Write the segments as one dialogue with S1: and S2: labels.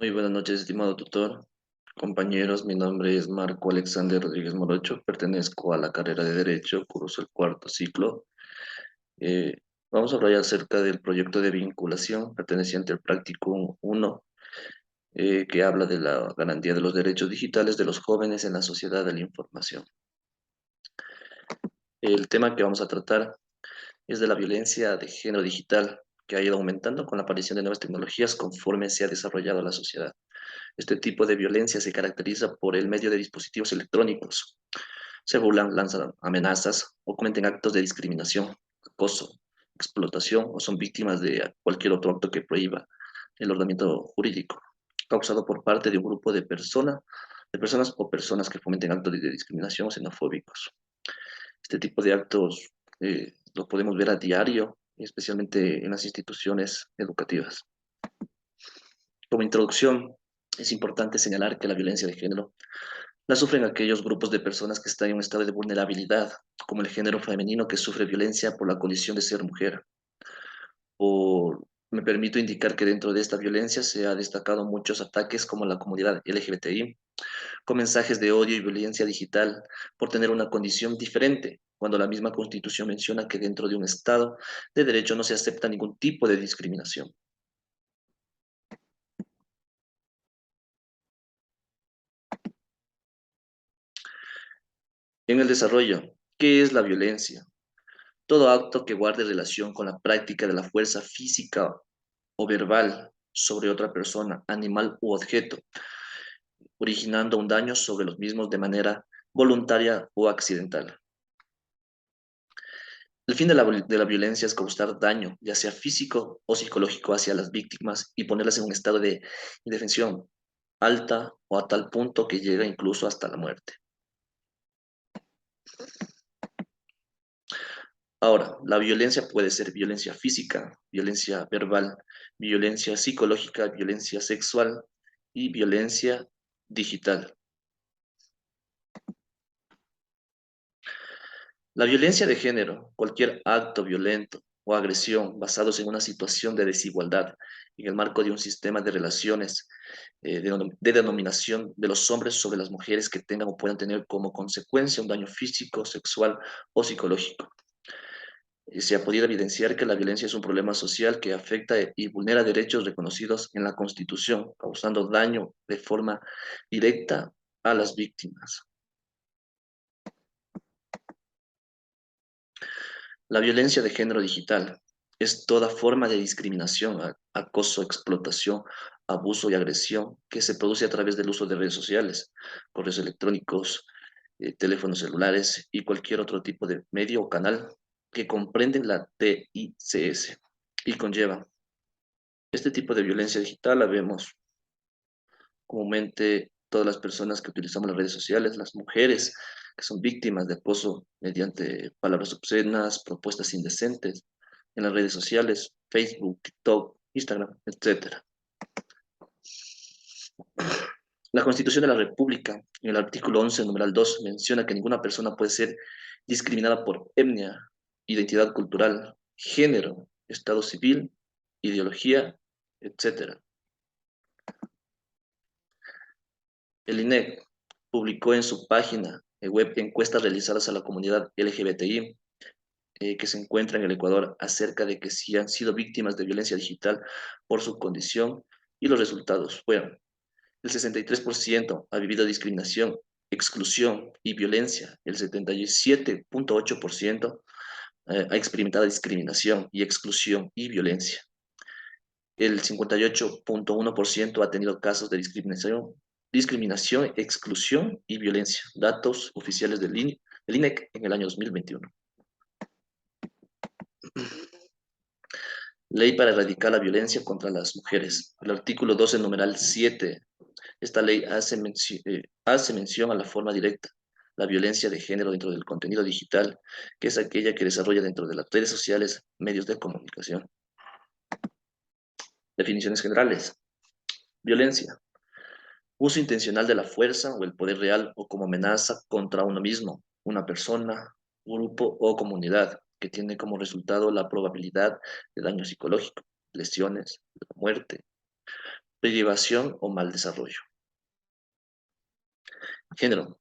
S1: Muy buenas noches, estimado tutor. Compañeros, mi nombre es Marco Alexander Rodríguez Morocho, pertenezco a la carrera de Derecho, curso el cuarto ciclo. Eh, Vamos a hablar acerca del proyecto de vinculación perteneciente al práctico 1, que habla de la garantía de los derechos digitales de los jóvenes en la sociedad de la información. El tema que vamos a tratar es de la violencia de género digital, que ha ido aumentando con la aparición de nuevas tecnologías conforme se ha desarrollado la sociedad. Este tipo de violencia se caracteriza por el medio de dispositivos electrónicos. Se burlan, lanzan amenazas o cometen actos de discriminación, acoso, explotación o son víctimas de cualquier otro acto que prohíba el ordenamiento jurídico, causado por parte de un grupo de personas o personas que fomenten actos de discriminación o xenofóbicos. Este tipo de actos lo podemos ver a diario, especialmente en las instituciones educativas. Como introducción, es importante señalar que la violencia de género la sufren aquellos grupos de personas que están en un estado de vulnerabilidad, como el género femenino que sufre violencia por la condición de ser mujer. Me permito indicar que dentro de esta violencia se ha destacado muchos ataques como la comunidad LGBTI, con mensajes de odio y violencia digital por tener una condición diferente, cuando la misma Constitución menciona que dentro de un Estado de derecho no se acepta ningún tipo de discriminación. En el desarrollo, ¿qué es la violencia? Todo acto que guarde relación con la práctica de la fuerza física o verbal sobre otra persona, animal u objeto, originando un daño sobre los mismos de manera voluntaria o accidental. El fin de la violencia es causar daño, ya sea físico o psicológico, hacia las víctimas y ponerlas en un estado de indefensión alta o a tal punto que llega incluso hasta la muerte. Ahora, la violencia puede ser violencia física, violencia verbal, violencia psicológica, violencia sexual y violencia digital. La violencia de género, cualquier acto violento o agresión basados en una situación de desigualdad en el marco de un sistema de relaciones de denominación de los hombres sobre las mujeres que tengan o puedan tener como consecuencia un daño físico, sexual o psicológico. Se ha podido evidenciar que la violencia es un problema social que afecta y vulnera derechos reconocidos en la Constitución, causando daño de forma directa a las víctimas. La violencia de género digital es toda forma de discriminación, acoso, explotación, abuso y agresión que se produce a través del uso de redes sociales, correos electrónicos, teléfonos celulares y cualquier otro tipo de medio o canal que comprenden la TICS y conllevan. Este tipo de violencia digital la vemos comúnmente todas las personas que utilizamos las redes sociales, las mujeres que son víctimas de acoso mediante palabras obscenas, propuestas indecentes en las redes sociales, Facebook, TikTok, Instagram, etcétera. La Constitución de la República, en el artículo 11, numeral 2, menciona que ninguna persona puede ser discriminada por etnia, identidad cultural, género, estado civil, ideología, etcétera. El INEC publicó en su página web encuestas realizadas a la comunidad LGBTI que se encuentra en el Ecuador acerca de que si han sido víctimas de violencia digital por su condición y los resultados fueron: el 63% ha vivido discriminación, exclusión y violencia, el 77.8% ha experimentado discriminación y exclusión y violencia. El 58.1% ha tenido casos de discriminación, exclusión y violencia. Datos oficiales del INEC en el año 2021. Ley para erradicar la violencia contra las mujeres. El artículo 12, numeral 7. Esta ley hace mención a la forma directa, la violencia de género dentro del contenido digital, que es aquella que desarrolla dentro de las redes sociales, medios de comunicación. Definiciones generales. Violencia: uso intencional de la fuerza o el poder real o como amenaza contra uno mismo, una persona, grupo o comunidad, que tiene como resultado la probabilidad de daño psicológico, lesiones, muerte. privación o mal desarrollo. Género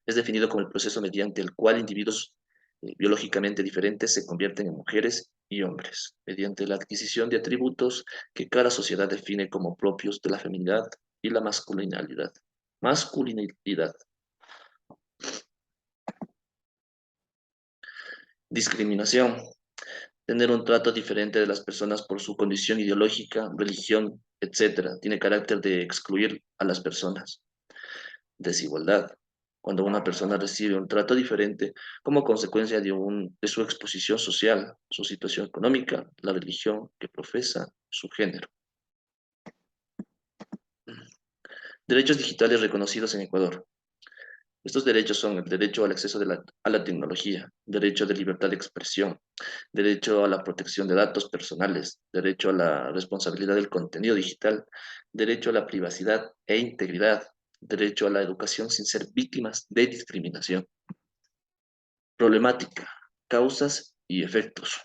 S1: es definido como el proceso mediante el cual individuos biológicamente diferentes se convierten en mujeres y hombres, mediante la adquisición de atributos que cada sociedad define como propios de la feminidad y la masculinidad. Masculinidad. Discriminación. Tener un trato diferente de las personas por su condición ideológica, religión, etcétera. Tiene carácter de excluir a las personas. Desigualdad. Cuando una persona recibe un trato diferente como consecuencia de su exposición social, su situación económica, la religión que profesa, su género. Derechos digitales reconocidos en Ecuador. Estos derechos son el derecho al acceso a la tecnología, derecho de libertad de expresión, derecho a la protección de datos personales, derecho a la responsabilidad del contenido digital, derecho a la privacidad e integridad, derecho a la educación sin ser víctimas de discriminación. Problemática, causas y efectos.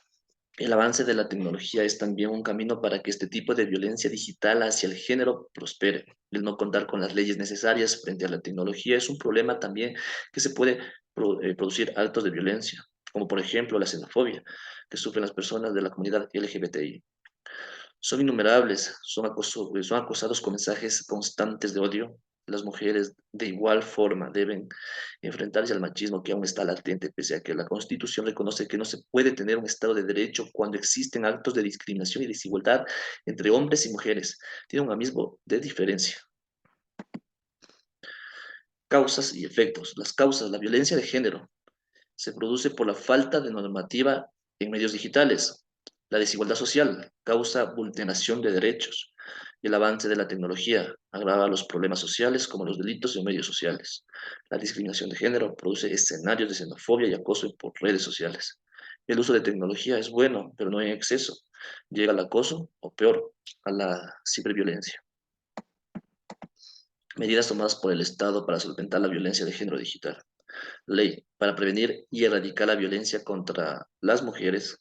S1: El avance de la tecnología es también un camino para que este tipo de violencia digital hacia el género prospere. El no contar con las leyes necesarias frente a la tecnología es un problema también que se puede producir actos de violencia, como por ejemplo la xenofobia que sufren las personas de la comunidad LGBTI. Son innumerables, son acosados con mensajes constantes de odio. Las mujeres de igual forma deben enfrentarse al machismo que aún está latente, pese a que la Constitución reconoce que no se puede tener un Estado de Derecho cuando existen actos de discriminación y desigualdad entre hombres y mujeres. Tiene un abismo de diferencia. Causas y efectos. Las causas, la violencia de género se produce por la falta de normativa en medios digitales. La desigualdad social causa vulneración de derechos. Y el avance de la tecnología agrava los problemas sociales como los delitos en medios sociales. La discriminación de género produce escenarios de xenofobia y acoso por redes sociales. El uso de tecnología es bueno, pero no en exceso. Llega al acoso o peor, a la ciberviolencia. Medidas tomadas por el Estado para solventar la violencia de género digital. Ley para prevenir y erradicar la violencia contra las mujeres.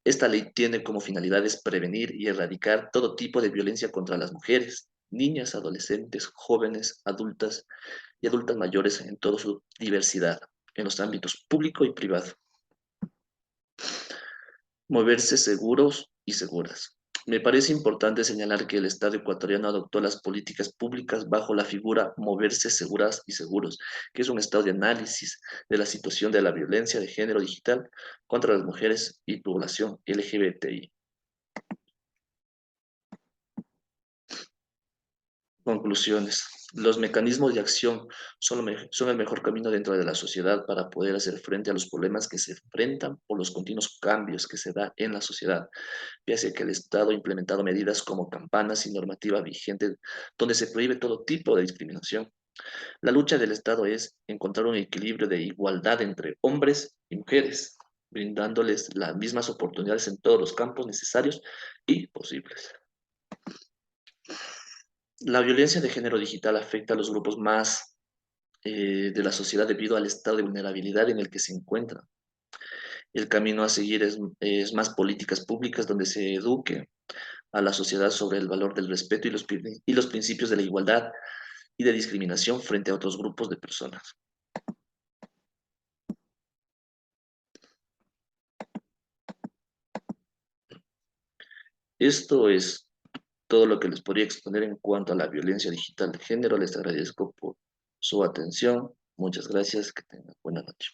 S1: Esta ley tiene como finalidades prevenir y erradicar todo tipo de violencia contra las mujeres, niñas, adolescentes, jóvenes, adultas y adultas mayores en toda su diversidad, en los ámbitos público y privado. Moverse seguros y seguras. Me parece importante señalar que el Estado ecuatoriano adoptó las políticas públicas bajo la figura moverse seguras y seguros, que es un estado de análisis de la situación de la violencia de género digital contra las mujeres y población LGBTI. Conclusiones. Los mecanismos de acción son el mejor camino dentro de la sociedad para poder hacer frente a los problemas que se enfrentan por los continuos cambios que se da en la sociedad, pese que el Estado ha implementado medidas como campanas y normativa vigente donde se prohíbe todo tipo de discriminación. La lucha del Estado es encontrar un equilibrio de igualdad entre hombres y mujeres, brindándoles las mismas oportunidades en todos los campos necesarios y posibles. La violencia de género digital afecta a los grupos más de la sociedad debido al estado de vulnerabilidad en el que se encuentran. El camino a seguir es más políticas públicas donde se eduque a la sociedad sobre el valor del respeto y los principios de la igualdad y de discriminación frente a otros grupos de personas. Esto es todo lo que les podría exponer en cuanto a la violencia digital de género. Les agradezco por su atención. Muchas gracias. Que tengan buena noche.